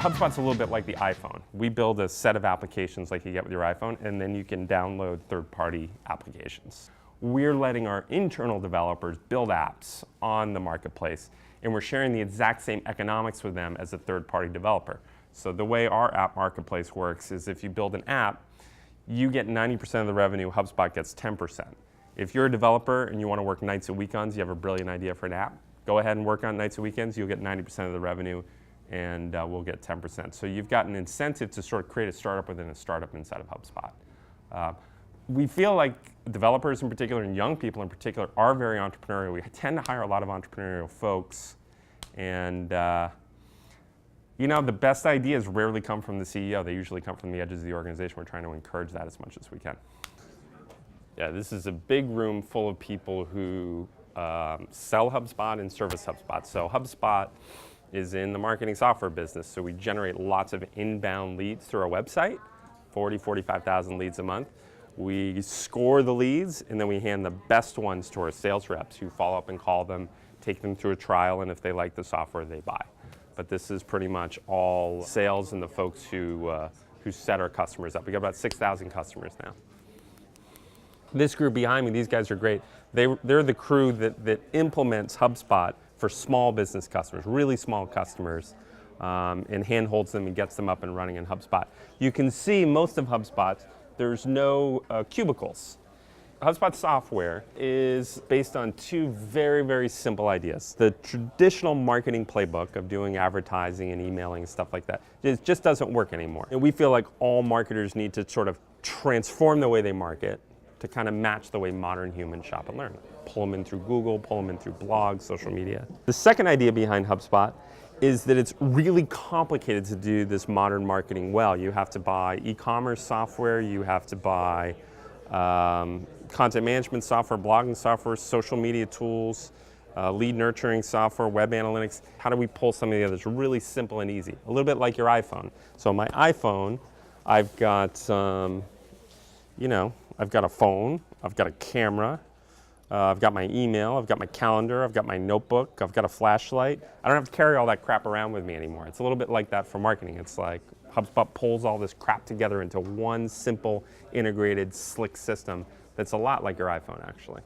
HubSpot's a little bit like the iPhone. We build a set of applications like you get with your iPhone, and then you can download third-party applications. We're letting our internal developers build apps on the marketplace, and we're sharing the exact same economics with them as a third-party developer. So the way our app marketplace works is if you build an app, you get 90% of the revenue, HubSpot gets 10%. If you're a developer and you want to work nights and weekends, you have a brilliant idea for an app, go ahead and work on nights and weekends, you'll get 90% of the revenue, and we'll get 10%. So you've got an incentive to sort of create a startup within a startup inside of HubSpot. We feel like developers in particular and young people in particular are very entrepreneurial. We tend to hire a lot of entrepreneurial folks, and you know, the best ideas rarely come from the CEO. They usually come from the edges of the organization. We're trying to encourage that as much as we can. Yeah, this is a big room full of people who sell HubSpot and service HubSpot. So HubSpot is in the marketing software business, so we generate lots of inbound leads through our website, 45,000 leads a month. We score the leads, and then we hand the best ones to our sales reps who follow up and call them, take them through a trial, and if they like the software, they buy. But this is pretty much all sales and the folks who set our customers up. We got about 6,000 customers now. This group behind me, these guys are great. They're the crew that implements HubSpot for small business customers, really small customers, and handholds them and gets them up and running in HubSpot. You can see most of HubSpot, there's no cubicles. HubSpot software is based on two very, very simple ideas. The traditional marketing playbook of doing advertising and emailing and stuff like that, it just doesn't work anymore. And we feel like all marketers need to sort of transform the way they market to kind of match the way modern humans shop and learn. Pull them in through Google, pull them in through blogs, social media. The second idea behind HubSpot is that it's really complicated to do this modern marketing well. You have to buy e-commerce software, you have to buy content management software, blogging software, social media tools, lead nurturing software, web analytics. How do we pull some of the others really simple and easy? A little bit like your iPhone. So on my iPhone, I've got, you know, I've got a phone, I've got a camera, I've got my email, I've got my calendar, I've got my notebook, I've got a flashlight. I don't have to carry all that crap around with me anymore. It's a little bit like that for marketing. It's like HubSpot pulls all this crap together into one simple, integrated, slick system that's a lot like your iPhone, actually.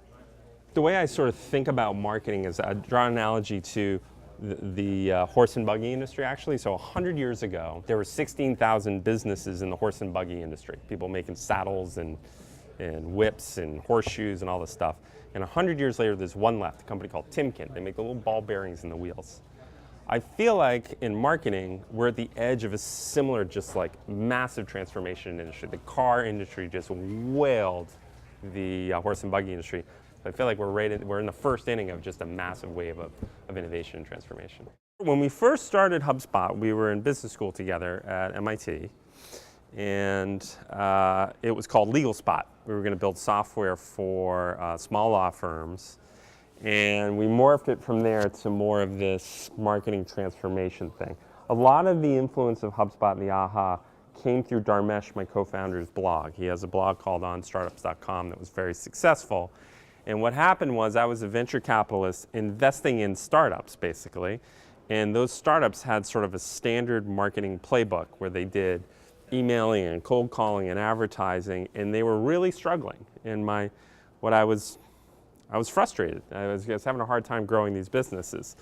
The way I sort of think about marketing is I draw an analogy to the horse and buggy industry, actually. So 100 years ago, there were 16,000 businesses in the horse and buggy industry, people making saddles and whips and horseshoes and all this stuff. And 100 years later, there's one left, a company called Timken. They make the little ball bearings in the wheels. I feel like in marketing, we're at the edge of a similar, just like massive transformation in the industry. The car industry just whaled the horse and buggy industry. So I feel like we're in the first inning of just a massive wave of innovation and transformation. When we first started HubSpot, we were in business school together at MIT. And it was called LegalSpot. We were going to build software for small law firms, and we morphed it from there to more of this marketing transformation thing. A lot of the influence of HubSpot and the AHA came through Dharmesh, my co-founder's blog. He has a blog called OnStartups.com that was very successful. And what happened was I was a venture capitalist investing in startups, basically, and those startups had sort of a standard marketing playbook where they did emailing and cold calling and advertising, and they were really struggling. And I was frustrated. I was having a hard time growing these businesses.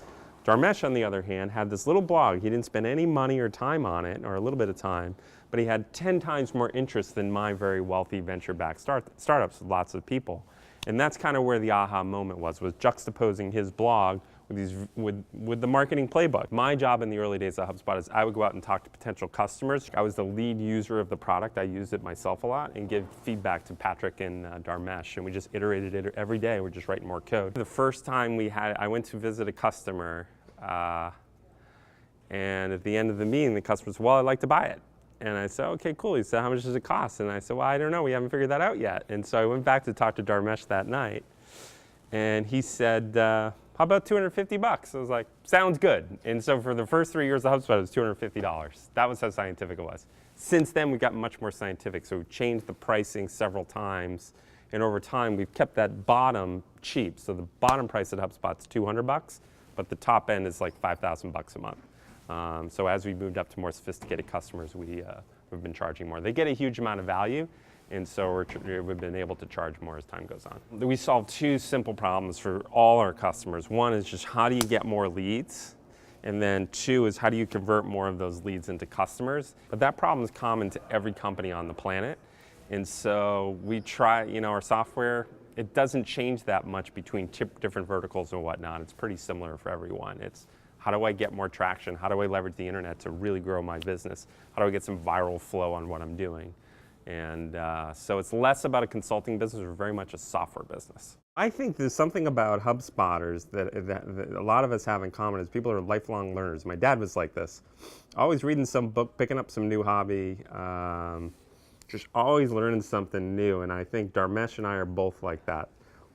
Dharmesh, on the other hand, had this little blog. He didn't spend any money or time on it, or a little bit of time, but he had 10 times more interest than my very wealthy venture-backed startups with lots of people. And that's kind of where the aha moment was juxtaposing his blog with the marketing playbook. My job in the early days of HubSpot is I would go out and talk to potential customers. I was the lead user of the product. I used it myself a lot and give feedback to Patrick and Dharmesh, and we just iterated it every day. We're just writing more code. The first time I went to visit a customer, and at the end of the meeting, the customer said, well, I'd like to buy it. And I said, okay, cool. He said, how much does it cost? And I said, well, I don't know. We haven't figured that out yet. And so I went back to talk to Dharmesh that night, and he said, how about $250? I was like, sounds good. And so for the first 3 years of HubSpot, it was $250. That was how scientific it was. Since then, we've gotten much more scientific. So we've changed the pricing several times. And over time, we've kept that bottom cheap. So the bottom price at HubSpot is $200, but the top end is like $5,000 a month. So as we moved up to more sophisticated customers, we've been charging more. They get a huge amount of value, and so we've been able to charge more as time goes on. We solve two simple problems for all our customers. One is just how do you get more leads? And then two is how do you convert more of those leads into customers? But that problem is common to every company on the planet. And so we try, our software, it doesn't change that much between different verticals and whatnot. It's pretty similar for everyone. It's how do I get more traction? How do I leverage the internet to really grow my business? How do I get some viral flow on what I'm doing? And so it's less about a consulting business, or very much a software business. I think there's something about HubSpotters that a lot of us have in common is people are lifelong learners. My dad was like this, always reading some book, picking up some new hobby, just always learning something new. And I think Dharmesh and I are both like that,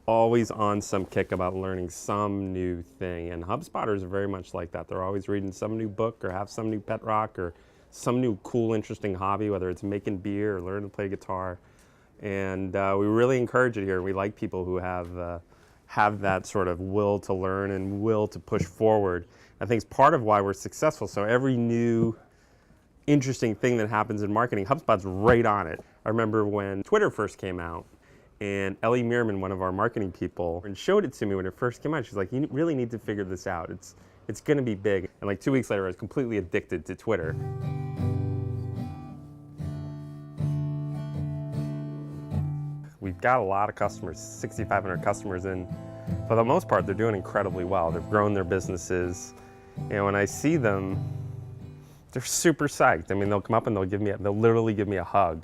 always on some kick about learning some new thing. And HubSpotters are very much like that. They're always reading some new book or have some new pet rock or some new cool, interesting hobby, whether it's making beer or learning to play guitar. And we really encourage it here. We like people who have that sort of will to learn and will to push forward. I think it's part of why we're successful. So every new interesting thing that happens in marketing, HubSpot's right on it. I remember when Twitter first came out, and Ellie Meerman, one of our marketing people, and showed it to me when it first came out. She's like, you really need to figure this out. It's going to be big. And like 2 weeks later, I was completely addicted to Twitter. We've got a lot of customers, 6,500 customers, and for the most part, they're doing incredibly well. They've grown their businesses. And when I see them, they're super psyched. I mean, they'll come up and they'll literally give me a hug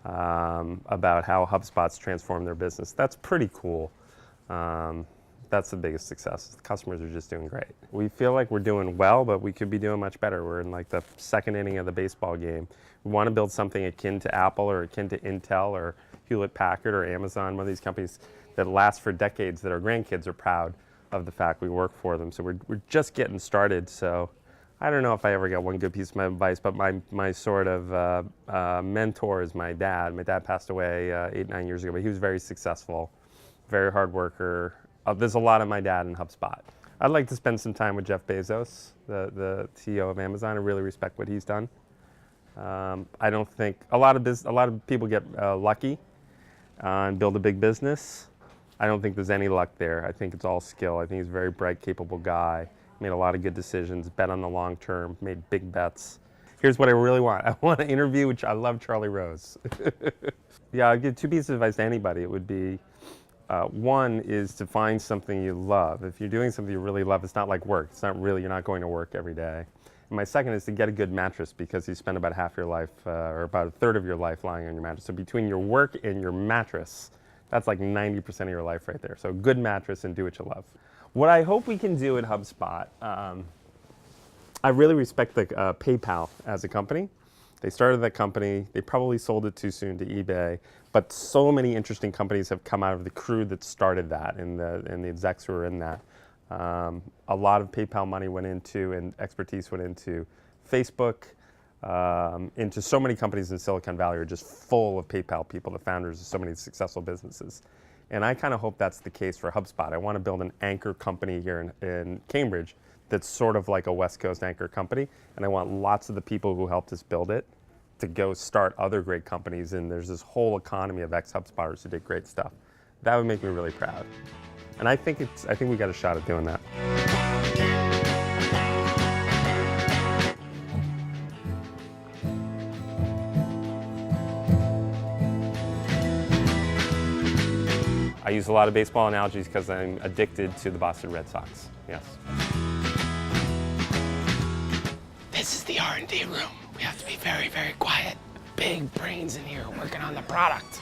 about how HubSpot's transformed their business. That's pretty cool. That's the biggest success. The customers are just doing great. We feel like we're doing well, but we could be doing much better. We're in like the second inning of the baseball game. We want to build something akin to Apple or akin to Intel or Hewlett-Packard or Amazon, one of these companies that last for decades, that our grandkids are proud of the fact we work for them. So we're just getting started. So I don't know if I ever got one good piece of my advice, but my sort of mentor is my dad. My dad passed away 8-9 years ago, but he was very successful, very hard worker. There's a lot of my dad in HubSpot. I'd like to spend some time with Jeff Bezos, the CEO of Amazon. I really respect what he's done. I don't think a lot of people get lucky and build a big business. I don't think there's any luck there. I think it's all skill. I think he's a very bright, capable guy. Made a lot of good decisions, bet on the long term, made big bets. Here's what I really want. I want to interview, I love Charlie Rose. Yeah, I'd give two pieces of advice to anybody. It would be, one is to find something you love. If you're doing something you really love, it's not like work. It's not really, you're not going to work every day. And my second is to get a good mattress, because you spend about half your life, or about a third of your life lying on your mattress. So between your work and your mattress, that's like 90% of your life right there. So good mattress and do what you love. What I hope we can do at HubSpot, I really respect the PayPal as a company. They started that company. They probably sold it too soon to eBay. But so many interesting companies have come out of the crew that started that, and the execs who were in that. A lot of PayPal money went into, and expertise went into Facebook, into so many companies in Silicon Valley are just full of PayPal people, the founders of so many successful businesses. And I kind of hope that's the case for HubSpot. I want to build an anchor company here in Cambridge that's sort of like a West Coast anchor company. And I want lots of the people who helped us build it to go start other great companies. And there's this whole economy of ex-HubSpotters who did great stuff. That would make me really proud. And I think we got a shot at doing that. I use a lot of baseball analogies because I'm addicted to the Boston Red Sox, yes. This is the R&D room. We have to be very, very quiet. Big brains in here working on the product.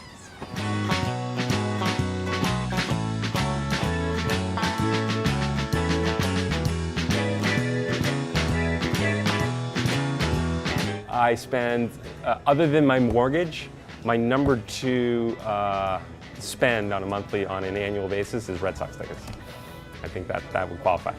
I spend, other than my mortgage, my number 2 spend on an annual basis is Red Sox tickets. I think that would qualify.